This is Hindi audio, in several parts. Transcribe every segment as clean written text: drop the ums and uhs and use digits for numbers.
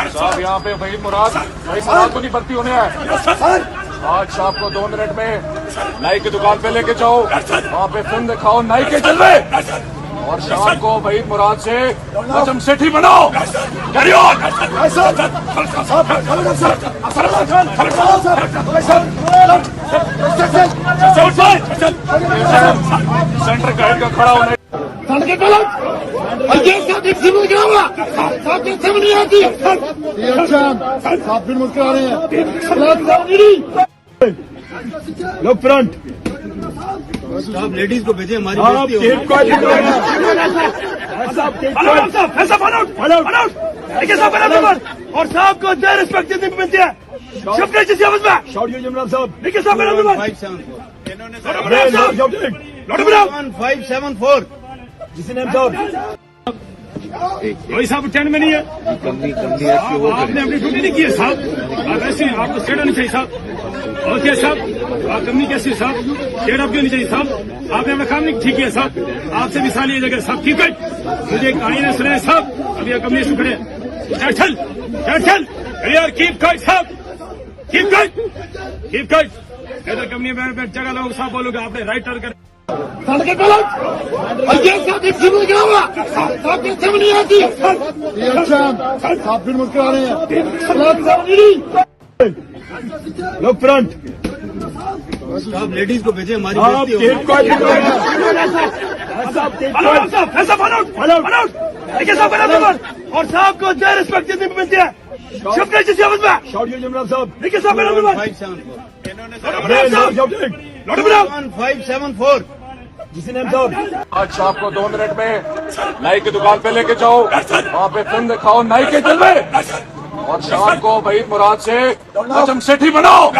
साहब यहाँ पे वहीद मुराद को नहीं भर्ती होने है। आज शाम को 2 मिनट में नाई की दुकान पे लेके जाओ, वहाँ पे फिल्म दिखाओ नाई के जलवे, और शाम को वहीद मुराद से बचम सेठी बनाओ। Carry on. सेंटर गाइड का खड़ा होने लोग फ्रंट आप लेडीज को भेजे हमारी और साहब को देर रिस्पेक्ट देने की मिलती है। शॉर्ट यूज इमरान साहब 1574 जिसे नाम साहब वही साहब टेंट में नहीं है। आपने अपनी ड्यूटी नहीं की है साहब। आप ऐसे आपको स्टेट होनी चाहिए साहब। और क्या साहब आप कमी कैसी है साहब, स्टेट अप होनी चाहिए साहब। आपने अपना काम नहीं ठीक है साहब। आपसे मिसाल ये जगह साहब ठीक है। मुझे एक कहानी ने सुना साहब, अभी कमी से खड़े चल यार कीप काइट साहब, कीप काइट। इधर कंपनी में जगह लोग साहब बोलोगे आपने राइट टर्न कर लोग फ्रंट आप लेडीज को भेजे हमारी और साहब को देर रिस्पेक्ट देने की मिलती है। शॉर्ट यूज इमरान साहब 1574 जिसे नाम साहब आज शाम को 2 मिनट में नाई की दुकान पे लेके जाओ, वहाँ पे फिल्म दिखाओ नाई के जलवे, और शाम को वहीद मुराद से बचम सेठी बनाओ।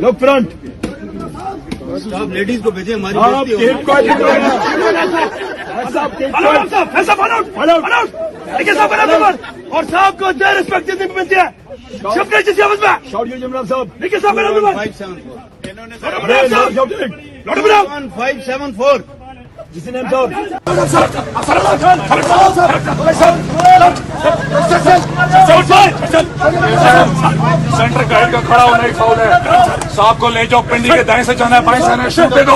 लोग फ्रंट आप लेडीज को भेजे हमारी और साहब को देर रिस्पेक्ट देने की मिलती है। शॉर्ट यूज इमरान साहब 1574 जिसे नाम साहब सेंटर गाइड का खड़ा होने फाउल है। साहब को ले जाओ, पिंडी के दाएं से जाना है, बाएं से आना है, शूट दे दो।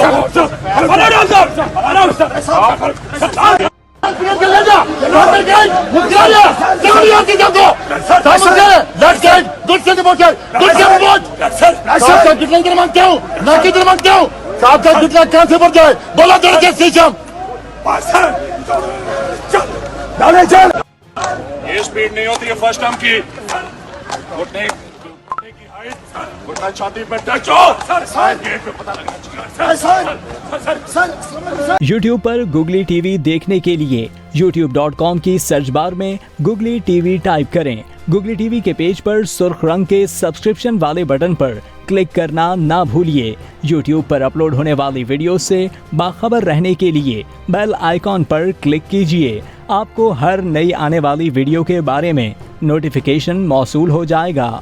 साहब का कितना कैसे बढ़ जाए बोला दो के सीजम ये स्पीड नहीं होती है फर्स्ट टाइम की। घुटने की हाइट, घुटना छाती पे टच हो, गेट पे पता लगना चाहिए। YouTube पर Googly TV देखने के लिए youtube.com की सर्च बार में Googly TV टाइप करें। Googly TV के पेज पर सुर्ख रंग के सब्सक्रिप्शन वाले बटन पर क्लिक करना ना भूलिए। YouTube पर अपलोड होने वाली वीडियो से बाखबर रहने के लिए बेल आइकॉन पर क्लिक कीजिए। आपको हर नई आने वाली वीडियो के बारे में नोटिफिकेशन मौसूल हो जाएगा।